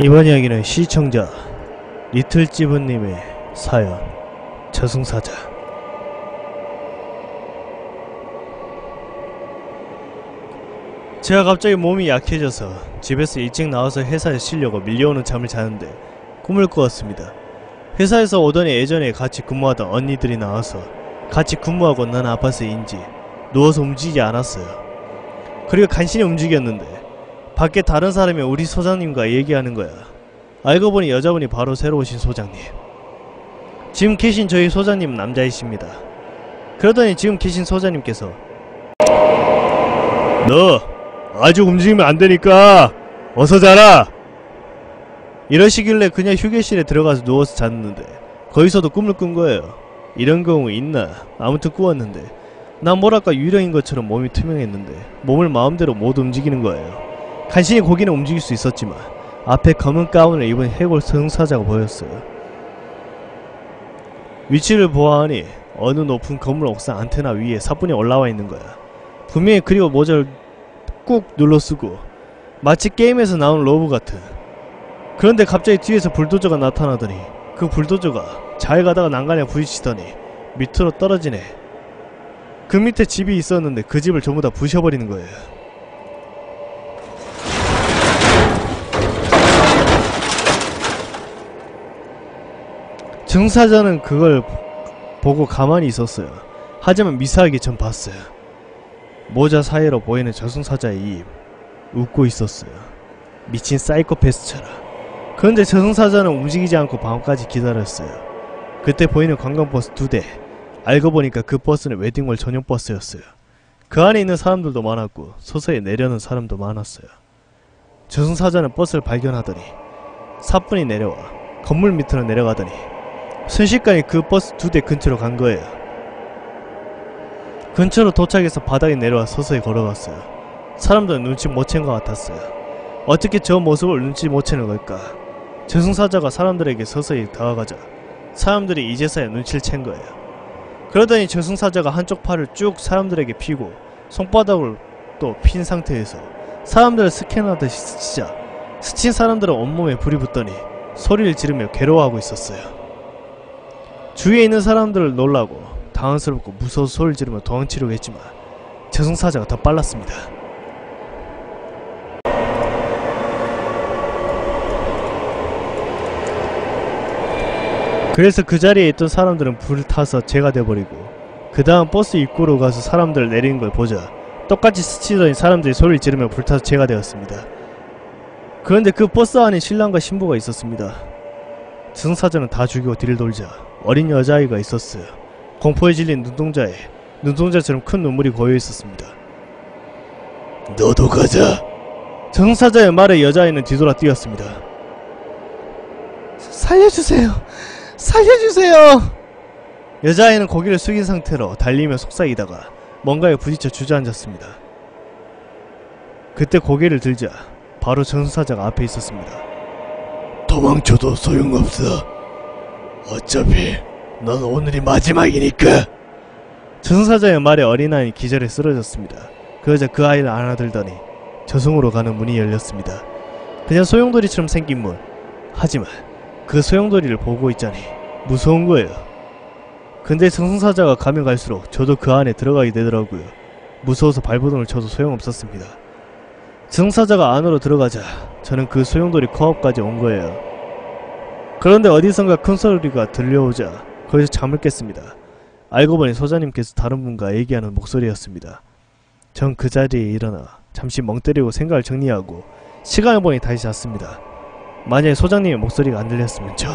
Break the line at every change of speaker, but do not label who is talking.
이번 이야기는 시청자 리틀찌브님의 사연 저승사자. 제가 갑자기 몸이 약해져서 집에서 일찍 나와서 회사에 쉬려고 밀려오는 잠을 자는데 꿈을 꾸었습니다. 회사에서 오더니 예전에 같이 근무하던 언니들이 나와서 같이 근무하고 난 아파서인지 누워서 움직이지 않았어요. 그리고 간신히 움직였는데 밖에 다른 사람이 우리 소장님과 얘기하는 거야. 알고 보니 여자분이 바로 새로 오신 소장님. 지금 계신 저희 소장님은 남자이십니다. 그러더니 지금 계신 소장님께서 너 아직 움직이면 안되니까 어서 자라! 이러시길래 그냥 휴게실에 들어가서 누워서 잤는데 거기서도 꿈을 꾼 거예요. 이런 경우 있나? 아무튼 꾸었는데 난 뭐랄까 유령인 것처럼 몸이 투명했는데 몸을 마음대로 못 움직이는 거예요. 간신히 고기는 움직일 수 있었지만 앞에 검은 가운을 입은 해골 저승사자가 보였어요. 위치를 보아하니 어느 높은 건물 옥상 안테나 위에 사뿐히 올라와 있는 거야. 분명히 그리고 모자를 꾹 눌러쓰고 마치 게임에서 나온 로브 같은. 그런데 갑자기 뒤에서 불도저가 나타나더니 그 불도저가 잘 가다가 난간에 부딪히더니 밑으로 떨어지네. 그 밑에 집이 있었는데 그 집을 전부 다 부셔버리는 거예요. 저승사자는 그걸 보고 가만히 있었어요. 하지만 미사하게 전 봤어요. 모자 사이로 보이는 저승사자의 입 웃고 있었어요. 미친 사이코패스처럼. 그런데 저승사자는 움직이지 않고 밤까지 기다렸어요. 그때 보이는 관광버스 2대. 알고 보니까 그 버스는 웨딩홀 전용 버스였어요. 그 안에 있는 사람들도 많았고 서서히 내려는 사람도 많았어요. 저승사자는 버스를 발견하더니 사뿐히 내려와 건물 밑으로 내려가더니 순식간에 그 버스 2대 근처로 간 거예요. 근처로 도착해서 바닥에 내려와 서서히 걸어갔어요. 사람들은 눈치 못 챈 것 같았어요. 어떻게 저 모습을 눈치 못 채는 걸까? 저승사자가 사람들에게 서서히 다가가자 사람들이 이제서야 눈치를 챈 거예요. 그러더니 저승사자가 한쪽 팔을 쭉 사람들에게 피고 손바닥을 또 핀 상태에서 사람들을 스캔하듯이 스치자 스친 사람들은 온몸에 불이 붙더니 소리를 지르며 괴로워하고 있었어요. 주위에 있는 사람들을 놀라고 당황스럽고 무서워서 소리를 지르며 도망치려고 했지만 저승사자가 더 빨랐습니다. 그래서 그 자리에 있던 사람들은 불을 타서 재가 돼버리고 그 다음 버스 입구로 가서 사람들을 내리는 걸 보자 똑같이 스치더니 사람들이 소리를 지르며 불타서 재가 되었습니다. 그런데 그 버스 안에 신랑과 신부가 있었습니다. 저승사자는 다 죽이고 뒤를 돌자 어린 여자아이가 있었어요. 공포에 질린 눈동자처럼 큰 눈물이 고여 있었습니다. 너도 가자. 저승사자의 말에 여자아이는 뒤돌아 뛰었습니다. 살려주세요. 살려주세요. 여자아이는 고개를 숙인 상태로 달리며 속삭이다가 뭔가에 부딪혀 주저앉았습니다. 그때 고개를 들자 바로 저승사자가 앞에 있었습니다. 도망쳐도 소용없어. 어차피 넌 오늘이 마지막이니까. 저승사자의 말에 어린아이는 기절해 쓰러졌습니다. 그러자 그 아이를 안아들더니 저승으로 가는 문이 열렸습니다. 그냥 소용돌이처럼 생긴 문. 하지만 그 소용돌이를 보고 있자니 무서운 거예요. 근데 저승사자가 가면 갈수록 저도 그 안에 들어가게 되더라고요. 무서워서 발버둥을 쳐도 소용없었습니다. 저승사자가 안으로 들어가자 저는 그 소용돌이 코앞까지 온 거예요. 그런데 어디선가 큰 소리가 들려오자 거기서 잠을 깼습니다. 알고 보니 소장님께서 다른 분과 얘기하는 목소리였습니다. 전 그 자리에 일어나 잠시 멍 때리고 생각을 정리하고 시간을 보니 다시 잤습니다. 만약에 소장님의 목소리가 안 들렸으면 전